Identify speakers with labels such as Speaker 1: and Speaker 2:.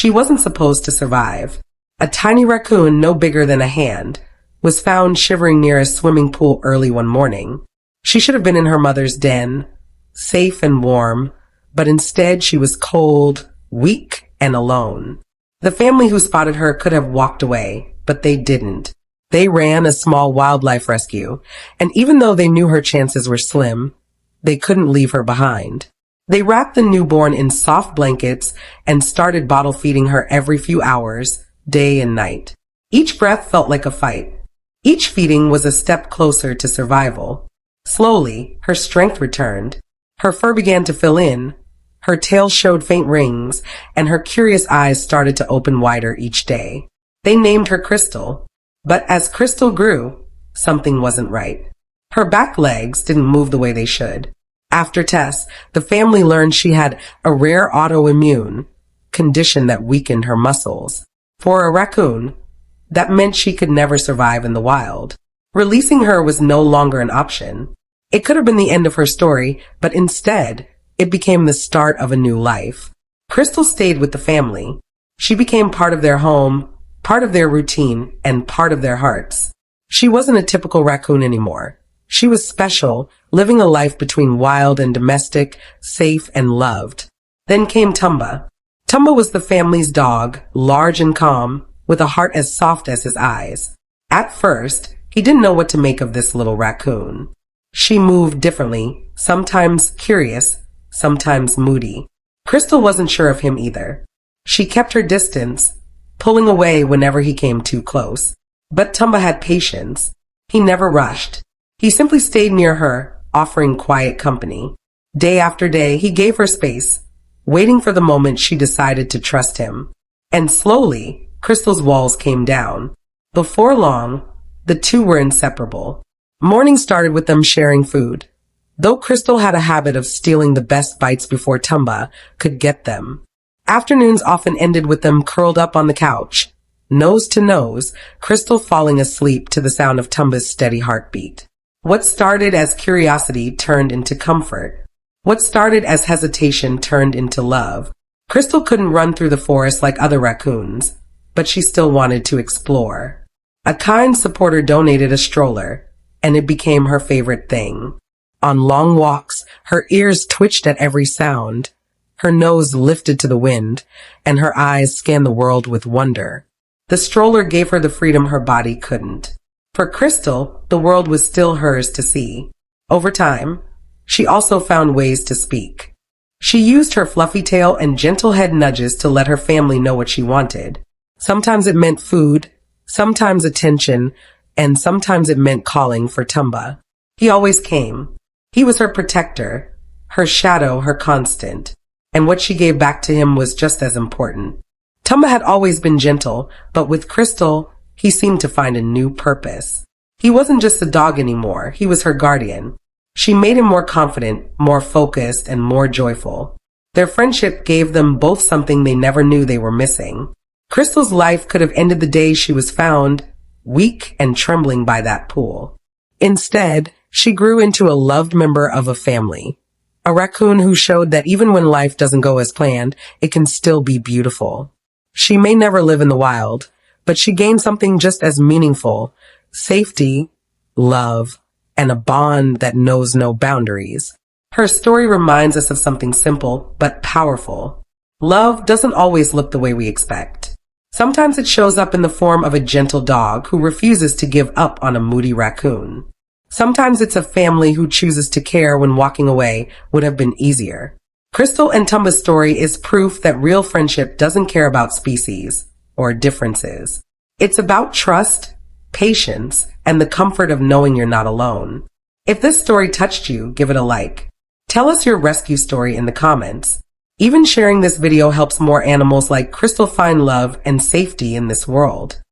Speaker 1: She wasn't supposed to survive. A tiny raccoon no bigger than a hand was found shivering near a swimming pool early one morning. She should have been in her mother's den, safe and warm, but instead she was cold, weak, and alone. The family who spotted her could have walked away, but they didn't. They ran a small wildlife rescue, and even though they knew her chances were slim, they couldn't leave her behind. They wrapped the newborn in soft blankets and started bottle feeding her every few hours, day and night. Each breath felt like a fight. Each feeding was a step closer to survival. Slowly, her strength returned. Her fur began to fill in. Her tail showed faint rings, and her curious eyes started to open wider each day. They named her Crystal. But as Crystal grew, something wasn't right. Her back legs didn't move the way they should. After tests, the family learned she had a rare autoimmune condition that weakened her muscles. For a raccoon, that meant she could never survive in the wild. Releasing her was no longer an option. It could have been the end of her story, but instead, it became the start of a new life. Crystal stayed with the family. She became part of their home, part of their routine, and part of their hearts. She wasn't a typical raccoon anymore. She was special, living a life between wild and domestic, safe and loved. Then came Tumba. Tumba was the family's dog, large and calm, with a heart as soft as his eyes. At first, he didn't know what to make of this little raccoon. She moved differently, sometimes curious, sometimes moody. Crystal wasn't sure of him either. She kept her distance, pulling away whenever he came too close. But Tumba had patience. He never rushed. He simply stayed near her, offering quiet company. Day after day, he gave her space, waiting for the moment she decided to trust him. And slowly, Crystal's walls came down. Before long, the two were inseparable. Morning started with them sharing food. Though Crystal had a habit of stealing the best bites before Tumba could get them. Afternoons often ended with them curled up on the couch, nose to nose, Crystal falling asleep to the sound of Tumba's steady heartbeat. What started as curiosity turned into comfort. What started as hesitation turned into love. Crystal couldn't run through the forest like other raccoons, but she still wanted to explore. A kind supporter donated a stroller, and it became her favorite thing. On long walks, her ears twitched at every sound. Her nose lifted to the wind, and her eyes scanned the world with wonder. The stroller gave her the freedom her body couldn't. For Crystal, the world was still hers to see. Over time, she also found ways to speak. She used her fluffy tail and gentle head nudges to let her family know what she wanted. Sometimes it meant food, sometimes attention, and sometimes it meant calling for Tumba. He always came. He was her protector, her shadow, her constant. And what she gave back to him was just as important. Tumba had always been gentle, but with Crystal, he seemed to find a new purpose. He wasn't just a dog anymore, he was her guardian. She made him more confident, more focused, and more joyful. Their friendship gave them both something they never knew they were missing. Crystal's life could have ended the day she was found, weak and trembling by that pool. Instead, she grew into a loved member of a family. A raccoon who showed that even when life doesn't go as planned, it can still be beautiful. She may never live in the wild, but she gained something just as meaningful: safety, love, and a bond that knows no boundaries. Her story reminds us of something simple but powerful. Love doesn't always look the way we expect. Sometimes it shows up in the form of a gentle dog who refuses to give up on a moody raccoon. Sometimes it's a family who chooses to care when walking away would have been easier. Crystal and Tumba's story is proof that real friendship doesn't care about species or differences. It's about trust, patience, and the comfort of knowing you're not alone. If this story touched you, give it a like. Tell us your rescue story in the comments. Even sharing this video helps more animals like Crystal find love and safety in this world.